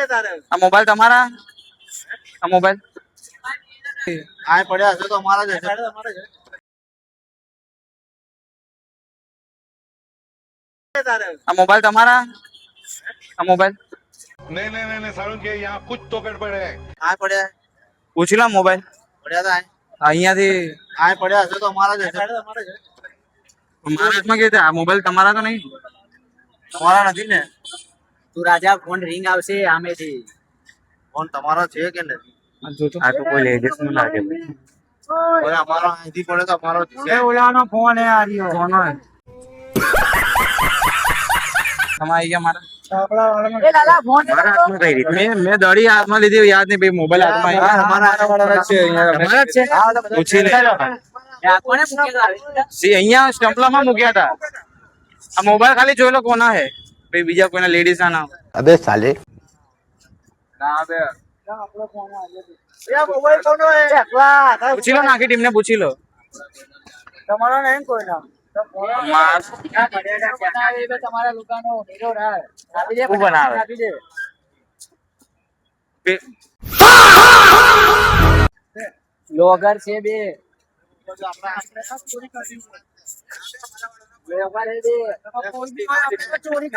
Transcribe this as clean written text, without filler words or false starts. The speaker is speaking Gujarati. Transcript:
આ મોબાઈલ તમારા? આ મોબાઈલ આ પડ્યા હશે તો અમારા જ હશે. આ મોબાઈલ તમારા? આ મોબાઈલ नहीं नहीं नहीं सारुण के यहाँ कुछ तो गड़बड़ है. આ પડ્યા પૂછી લો મોબાઈલ પડ્યા હતા અહીંયાથી. આ પડ્યા હશે તો અમારા જ હશે. મારા હાથમાં કેવી રીતે? આ મોબાઈલ તમારા તો નહીં? તમારા નથી ને? તું રાજા ફોન રિંગ આવશે આમેથી. ફોન તમારો છે કે નથી? આ તો કોઈ લેડીઝ નું લાગે. ઓય અમારો અહીંથી પડે તો અમારો જ છે. ઓલાનો ફોન હે આર્યો. કોનો હે? તમે આવી ગયા મારા? એ લાલા ફોન મારા હાથમાં કઈ રીતે? મેં દડી હાથમાં લીધી યાદ નહીં ભાઈ. મોબાઈલ હાથમાં આવી. અમારા વાળા છે તમારા જ છે? પૂછી લે. કોને મૂકેલા? સી અહીંયા સ્ટમ્પલામાં મૂક્યા હતા. આ મોબાઈલ ખાલી જોઈ લો કોના હે ભાઈ. બીજા કોઈના લેડીઝ ના નામ. अबे साले ના બે આપણો ફોન આવ્યો. એ મોબાઈલ કોનો હે? એકલા. પૂછી લો, નાખી ટીમને પૂછી લો. તમારો નહીં કોઈ નામ. તમારા દુકાનો હીરો રાય આપી દે. શું બનાવે? આપી દે. લોગર છે બે. લોગર છે બે. ચોરી